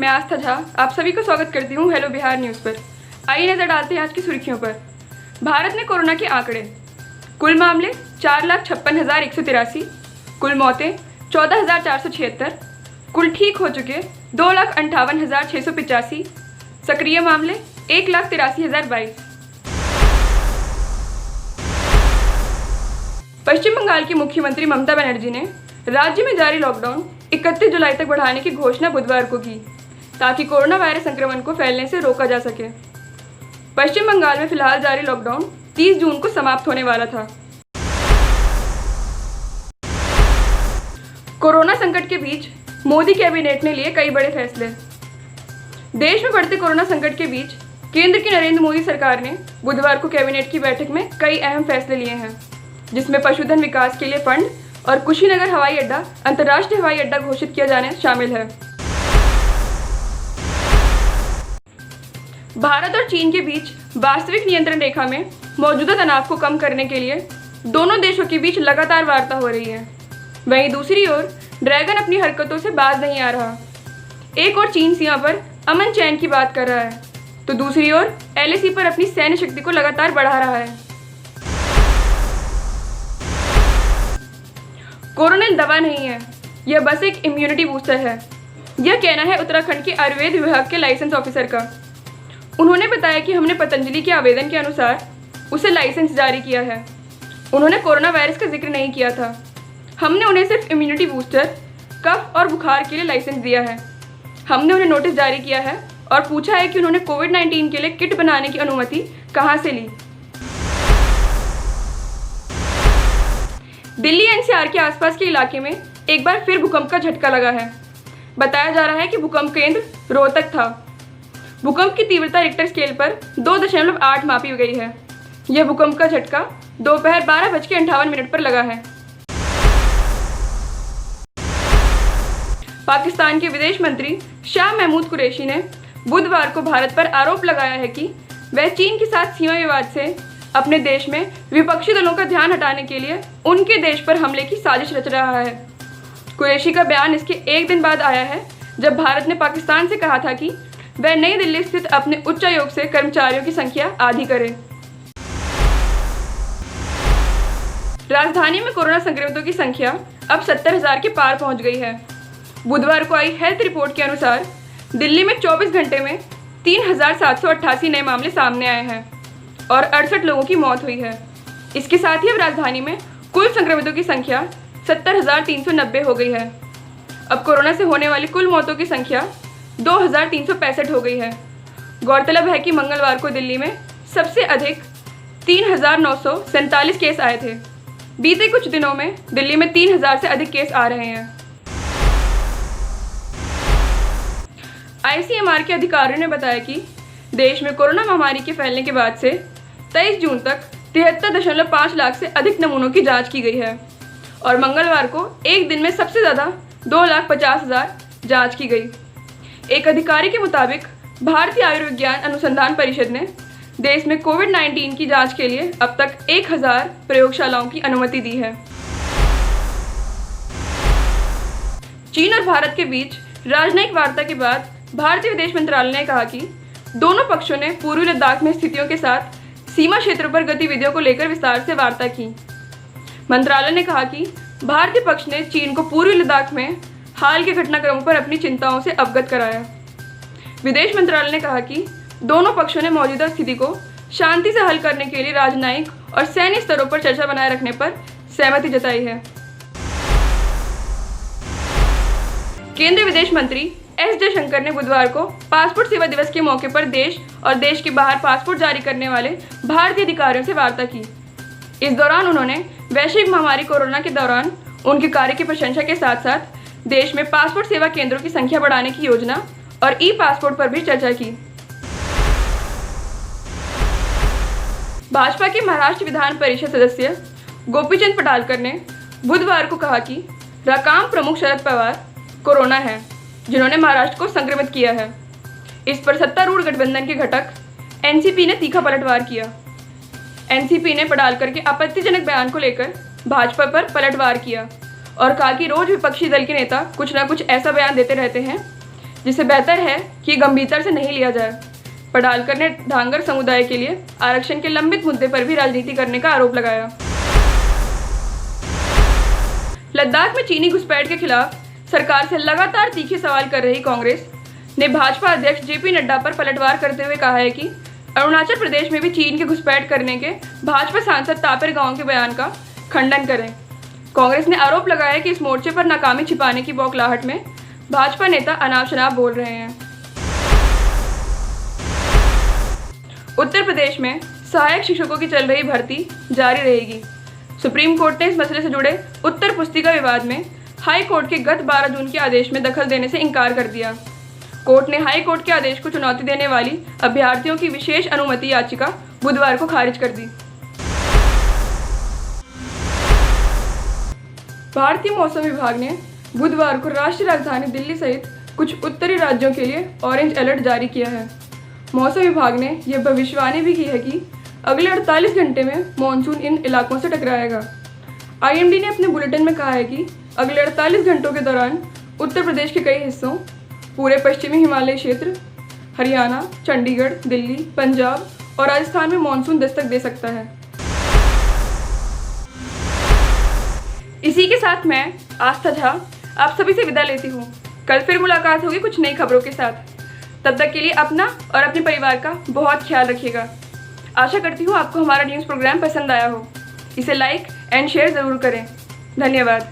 आस्था झा आप सभी को स्वागत करती हूँ हेलो बिहार न्यूज़ पर। आइए नजर डालते हैं आज की सुर्खियों पर। भारत में कोरोना के आंकड़े। कुल मामले 4,56,183, कुल मौतें 14,476, कुल ठीक हो चुके 2,58,685, सक्रिय मामले 1,83,022। पश्चिम बंगाल की मुख्यमंत्री ममता बनर्जी ने राज्य में जारी लॉकडाउन 31 जुलाई तक बढ़ाने की घोषणा बुधवार को की, ताकि कोरोना वायरस संक्रमण को फैलने से रोका जा सके। पश्चिम बंगाल में फिलहाल जारी लॉकडाउन 30 जून को समाप्त होने वाला था। कोरोना संकट के बीच मोदी कैबिनेट ने लिए कई बड़े फैसले। देश में बढ़ते कोरोना संकट के बीच केंद्र की नरेंद्र मोदी सरकार ने बुधवार को कैबिनेट की बैठक में कई अहम फैसले लिए हैं, जिसमें पशुधन विकास के लिए फंड और कुशीनगर हवाई अड्डा अंतर्राष्ट्रीय हवाई अड्डा घोषित किया जाने शामिल है। भारत और चीन के बीच वास्तविक नियंत्रण रेखा में मौजूदा तनाव को कम करने के लिए दोनों देशों के बीच लगातार वार्ता हो रही है। वहीं दूसरी ओर ड्रैगन अपनी हरकतों से बाज नहीं आ रहा। एक और चीन सीमा पर अमन चैन की बात कर रहा है, तो दूसरी ओर LAC पर अपनी सैन्य शक्ति को लगातार बढ़ा रहा है। कोरोना दवा नहीं है, यह बस एक इम्यूनिटी बूस्टर है। यह कहना है उत्तराखंड के आयुर्वेद विभाग के लाइसेंस ऑफिसर का। उन्होंने बताया कि हमने पतंजलि के आवेदन के अनुसार उसे लाइसेंस जारी किया है। उन्होंने कोरोना वायरस का जिक्र नहीं किया था। हमने उन्हें सिर्फ इम्यूनिटी बूस्टर, कफ और बुखार के लिए लाइसेंस दिया है। हमने उन्हें नोटिस जारी किया है और पूछा है कि उन्होंने कोविड-19 के लिए किट बनाने की अनुमति कहाँ से ली। दिल्ली NCR के आसपास के इलाके में एक बार फिर भूकंप का झटका लगा है। बताया जा रहा है कि भूकंप केंद्र रोहतक था। भूकंप की तीव्रता रिक्टर स्केल पर 2.8 मापी गई है। यह भूकंप का झटका दोपहर 12:58 पर लगा है। पाकिस्तान के विदेश मंत्री शाह महमूद कुरैशी ने बुधवार को भारत पर आरोप लगाया है कि वह चीन के साथ सीमा विवाद से अपने देश में विपक्षी दलों का ध्यान हटाने के लिए उनके देश पर हमले की साजिश रच रहा है। कुरैशी का बयान इसके एक दिन बाद आया है जब भारत ने पाकिस्तान से कहा था कि वह नई दिल्ली स्थित अपने उच्चायोग से कर्मचारियों की संख्या आधी करे। राजधानी में कोरोना संक्रमितों की संख्या अब 70,000 के पार पहुंच गई है। बुधवार को आई हेल्थ रिपोर्ट के अनुसार दिल्ली में 24 घंटे में 3,788 नए मामले सामने आए हैं और 68 लोगों की मौत हुई है। इसके साथ ही अब राजधानी में कुल संक्रमितों की संख्या 70,390 हो गई है। अब कोरोना से होने वाली कुल मौतों की संख्या 2,365 हो गई है। गौरतलब है कि मंगलवार को दिल्ली में सबसे अधिक 3,947 केस आए थे। बीते कुछ दिनों में दिल्ली में 3,000 से अधिक केस आ रहे हैं। ICMR के अधिकारियों ने बताया कि देश में कोरोना महामारी के फैलने के बाद से 23 जून तक 73.5 लाख से अधिक नमूनों की जांच की गई है और मंगलवार को एक दिन में सबसे ज़्यादा 2,50,000 जांच की गई। एक अधिकारी के मुताबिक भारतीय आयुर्विज्ञान अनुसंधान परिषद ने देश में कोविड-19 की जांच के लिए अब तक 1,000 प्रयोगशालाओं की अनुमति दी है। चीन और भारत के बीच राजनयिक वार्ता के बाद भारतीय विदेश मंत्रालय ने कहा कि दोनों पक्षों ने पूर्वी लद्दाख में स्थितियों के साथ सीमा क्षेत्रों पर गतिविधियों को लेकर विस्तार से वार्ता की। मंत्रालय ने कहा कि भारतीय पक्ष ने चीन को पूर्वी लद्दाख में हाल के घटनाक्रमों पर अपनी चिंताओं से अवगत कराया। विदेश मंत्रालय ने कहा कि दोनों पक्षों ने मौजूदा स्थिति को शांति से हल करने के लिए राजनयिक और सैन्य स्तरों पर चर्चा बनाए रखने पर सहमति जताई है। केंद्रीय विदेश मंत्री S जयशंकर ने बुधवार को पासपोर्ट सेवा दिवस के मौके पर देश और देश के बाहर पासपोर्ट जारी करने वाले भारतीय अधिकारियों से वार्ता की। इस दौरान उन्होंने वैश्विक महामारी कोरोना के दौरान उनके कार्य की प्रशंसा के साथ साथ देश में पासपोर्ट सेवा केंद्रों की संख्या बढ़ाने की योजना और ई-पासपोर्ट पर भी चर्चा की। भाजपा के महाराष्ट्र विधान परिषद सदस्य गोपीचंद पटालकर ने बुधवार को कहा कि रकाम प्रमुख शरद पवार कोरोना है जिन्होंने महाराष्ट्र को संक्रमित किया है। इस पर सत्तारूढ़ गठबंधन के घटक NCP ने तीखा पलटवार किया। NCP ने पटालकर के आपत्तिजनक बयान को लेकर भाजपा पर पलटवार किया और कहा कि रोज विपक्षी दल के नेता कुछ न कुछ ऐसा बयान देते रहते हैं जिससे बेहतर है कि गंभीरता से नहीं लिया जाए। पडालकर ने धांगर समुदाय के लिए आरक्षण के लंबित मुद्दे पर भी राजनीति करने का आरोप लगाया। लद्दाख में चीनी घुसपैठ के खिलाफ सरकार से लगातार तीखे सवाल कर रही कांग्रेस ने भाजपा अध्यक्ष जेपी नड्डा पर पलटवार करते हुए कहा है कि अरुणाचल प्रदेश में भी चीन के घुसपैठ करने के भाजपा सांसद तापिर गांव के बयान का खंडन करें। कांग्रेस ने आरोप लगाया कि इस मोर्चे पर नाकामी छिपाने की बौखलाहट में भाजपा नेता अनाप शनाप बोल रहे हैं। उत्तर प्रदेश में सहायक शिक्षकों की चल रही भर्ती जारी रहेगी। सुप्रीम कोर्ट ने इस मसले से जुड़े उत्तर पुस्तिका विवाद में हाई कोर्ट के गत 12 जून के आदेश में दखल देने से इनकार कर दिया। कोर्ट ने हाई कोर्ट के आदेश को चुनौती देने वाली अभ्यर्थियों की विशेष अनुमति याचिका बुधवार को खारिज कर दी। भारतीय मौसम विभाग ने बुधवार को राष्ट्रीय राजधानी दिल्ली सहित कुछ उत्तरी राज्यों के लिए ऑरेंज अलर्ट जारी किया है। मौसम विभाग ने यह भविष्यवाणी भी की है कि अगले 48 घंटे में मानसून इन इलाकों से टकराएगा। आईएमडी ने अपने बुलेटिन में कहा है कि अगले 48 घंटों के दौरान उत्तर प्रदेश के कई हिस्सों, पूरे पश्चिमी हिमालय क्षेत्र, हरियाणा, चंडीगढ़, दिल्ली, पंजाब और राजस्थान में मानसून दस्तक दे सकता है। इसी के साथ मैं आस्था झा आप सभी से विदा लेती हूँ। कल फिर मुलाकात होगी कुछ नई खबरों के साथ। तब तक के लिए अपना और अपने परिवार का बहुत ख्याल रखिएगा। आशा करती हूँ आपको हमारा न्यूज़ प्रोग्राम पसंद आया हो। इसे लाइक एंड शेयर ज़रूर करें। धन्यवाद।